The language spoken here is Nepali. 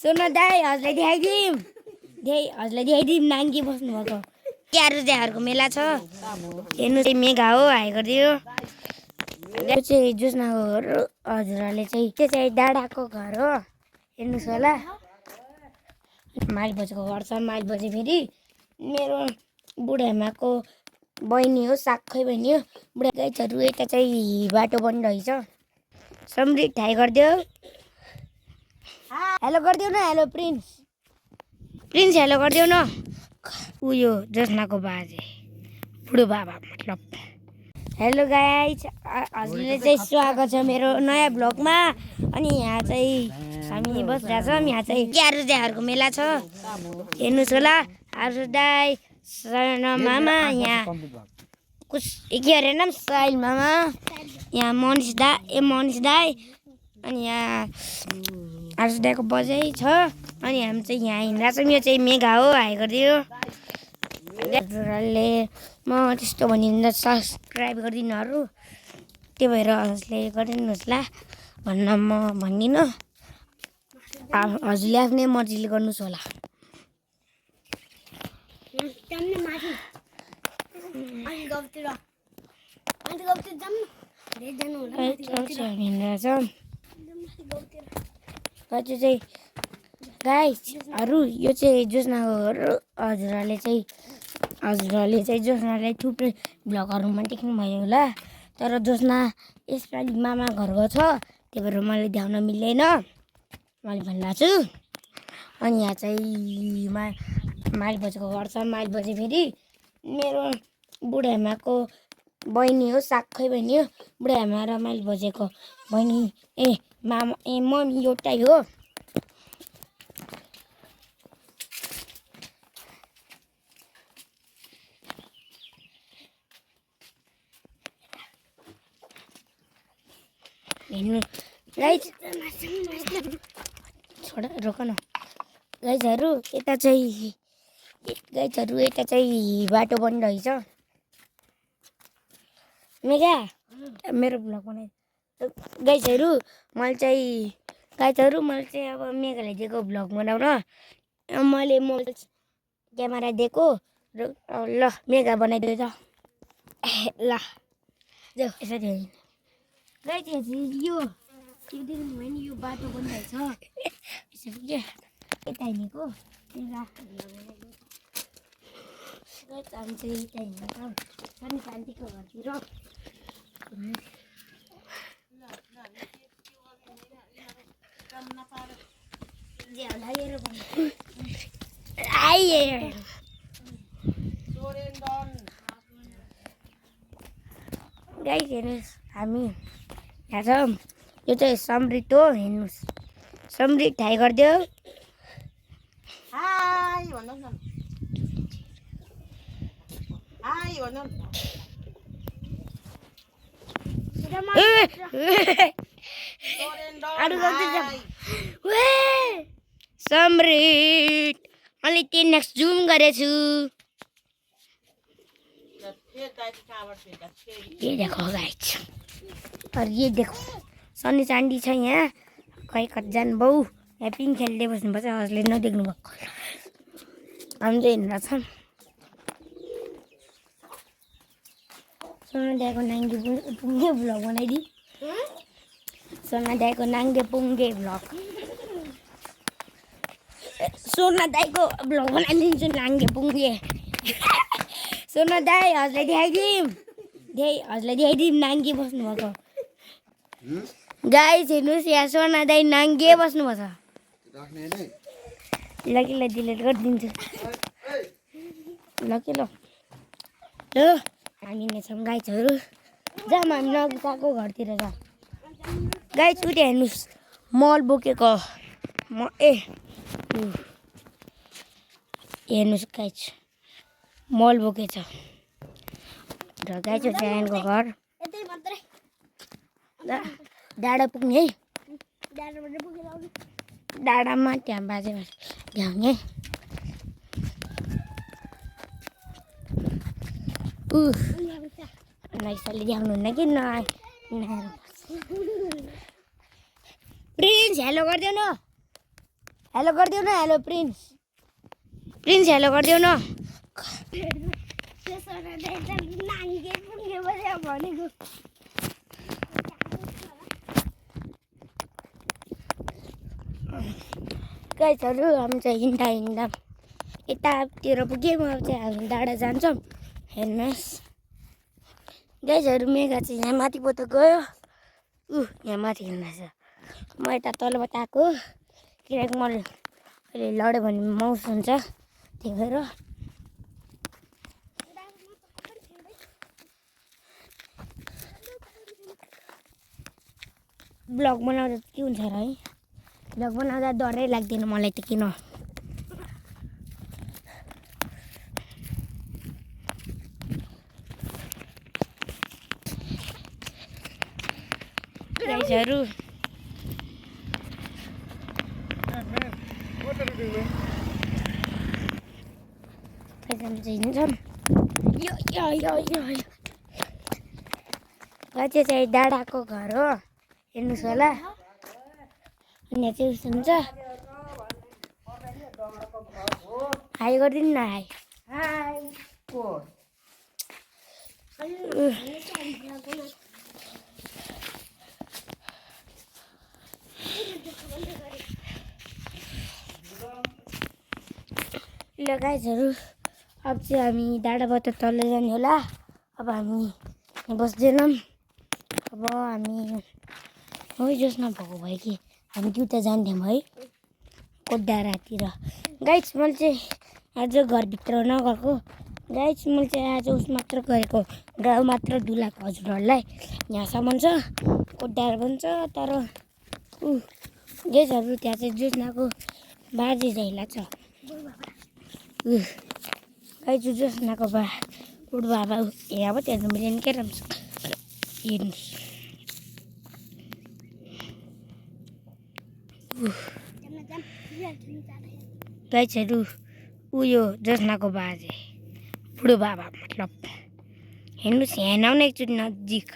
सोना दाई हजुरलाई देखाइदिउँ हजुरलाई देखाइदिउँ नाङ्गी बस्नुभएको क्यारुजेहरूको मेला छ हेर्नु चाहिँ मेघा हो हाई गरिदियो यो चाहिँ जोस्नाको घर हो हजुरहरूले चाहिँ त्यो चाहिँ डाँडाको घर हो हेर्नुहोस् होला माइल बजेको घर छ माइल बजे फेरि मेरो बुढाआमाको बहिनी हो साक्खै बहिनी हो बुढा गाईहरू यता चाहिँ बाटो बनिरहेछ समृद्ध हाई गरिदियो हेलो गरिदेऊ न हेलो प्रिन्स हेलो गरिदेऊ न उयो जोस्नाको बाजे बुढो बाबा मतलब हेलो गाइज हजुरले चाहिँ स्वागत छ मेरो नयाँ भ्लगमा अनि यहाँ चाहिँ हामी बसिरहेको छौँ यहाँ चाहिँ क्यारुजेहरूको मेला छ हेर्नुहोस् होला हजुर दाई सानो मामा यहाँ कुछ के अरे नाम साइल मामा यहाँ मनिष दाई अनि यहाँ आर्स दाईको बजै छ अनि हामी चाहिँ यहाँ हिँडिरहेको छौँ यो चाहिँ मेघा हो हाई गरिदियो हजुरहरूले म त्यस्तो भनिदिँदा सब्सक्राइब गरिदिनुहरू त्यो भएर हजुरले गरिदिनुहोस् ला भन्न म भन्दिनँ हजुरले आफ्नै मर्जीले गर्नुहोस् होला चाहिँ गाइजहरू यो चाहिँ जोस्नाको घर हजुरहरूले चाहिँ जोस्नालाई थुप्रै भ्लगहरूमा देख्नुभयो होला तर जोस्ना यसपालि मामा घर गएको छ त्यही भएर मैले देखाउन मिल्दैन मैले भनिरहेको छु अनि यहाँ चाहिँ माइल बजेको घर छ माइल बजे फेरि मेरो बुढाआमाको बहिनी हो साक्खै बहिनी हो बुढाआमा र माइल बजेको बहिनी मम्मी एउटै हो हेर्नु गाइज छोडा रोक न गाइजहरू यता चाहिँ बाटो बनिरहेछ मेघा मेरो भ्लग बनाइ गाइजहरू मैले चाहिँ अब मेघालाई दिएको भ्लग बनाउन मैले क्यामेरा दिएको र ल मेघा बनाइदियो त ल यसरी गाइज यो देख्नु भयो नि यो बाटो बनिरहेछ यसरी के यता हिँडेको हामी चाहिँ यता हिँड्छौँ सानो शान्तिको घरतिर गाइज हेर्नुहोस् हामी यहाँ छौँ यो चाहिँ समृद्ध हो हेर्नुहोस् समृद्ध हाई गरिदियो हाई भन्नुहोस् न हाई भन्नु समृद्ध मैले 10x जुम गरेछु ये देखो गाइस और ये देखो सनी चाँदी छ यहाँ खै कतिजना बाउ यहाँ पिङ खेल्दै बस्नुपर्छ हजुरले नदेख्नु भएको हामी चाहिँ हिँडेर छौँ सोना दाईको नाङ्गे पुङ्गे भ्लग बनाइदिउँ सोना दाईको नाङ्गे पुङ्गे भ्लग सोना दाईको भ्लग बनाइदिन्छु नाङ्गे पुङ्गे सोना दाई हजुरलाई देखाइदिउँ नाङ्गे बस्नुभएको गाइस हेर्नुहोस् यहाँ सोना दाई नाङ्गे बस्नुभएको छ ल कि ल डिलिट गरिदिन्छु ल कि ल हामी नै छौँ गाइजहरू जाऊँ हामी नगुसाको घरतिर जाऊँ गाइज उता हेर्नुहोस् मल बोकेको हेर्नुहोस् गाइज मल बोकेछ र गाइज जानको घर डाँडा पुग्ने है डाँडामा त्यहाँ बाजे ल्याउने नैसले ल्याउनुहुन्न कि प्रिन्स हेलो गरिदेऊ न हेलो गरिदेऊ न हेलो प्रिन्स प्रिन्स हेलो गरिदेऊ न भनेको गाइजहरू हामी चाहिँ हिँड्दा हिँड्दा यतातिर पुग्यौँ अब चाहिँ हामी डाँडा जान्छौँ हेर्नुहोस् गाइजहरू मेघा चाहिँ यहाँ माथि पो त गयो यहाँ माथि हिँड्दैछ म यता तलबाट आएको किनकि मैले अहिले लड्यो भने माउस हुन्छ त्यही भएर ब्लग बनाउँदा के हुन्छ र है ब्लग बनाउँदा डरै लाग्दैन मलाई त किन गाइजहरू हिँड्छौँ यो चाहिँ डाँडाको घर हो हेर्नुहोस् होला अनि यहाँ चाहिँ उस हुन्छ हाई गरिदिनु न हाई ल गाइजहरू अब चाहिँ हामी डाँडाबाट तल जाने होला अब हामी बस्दैनौँ अब हामी है जस नभएको भयो कि हामी त्यता जान्थ्यौँ है कोटडाँडातिर गाइज मैले चाहिँ आज घरभित्र नगएको गाइज मैले चाहिँ आज उस मात्र गरेको गाउँ मात्र डुलाएको हजुरहरूलाई यहाँसम्म छ कोटडाँडा पनि छ तर गाइजहरू त्यहाँ चाहिँ जोस्नाको बाजे झैला छ गाइज जोस्नाको बुढो बाबा यहाँ पो त्यहाँ मिलेन क्या राम्रो हेर्नुहोस् गाइजहरू उयो जोस्नाको बाजे बुढो बाबा मतलब हेर्नुहोस् यहाँ आउन एकचोटि नजिक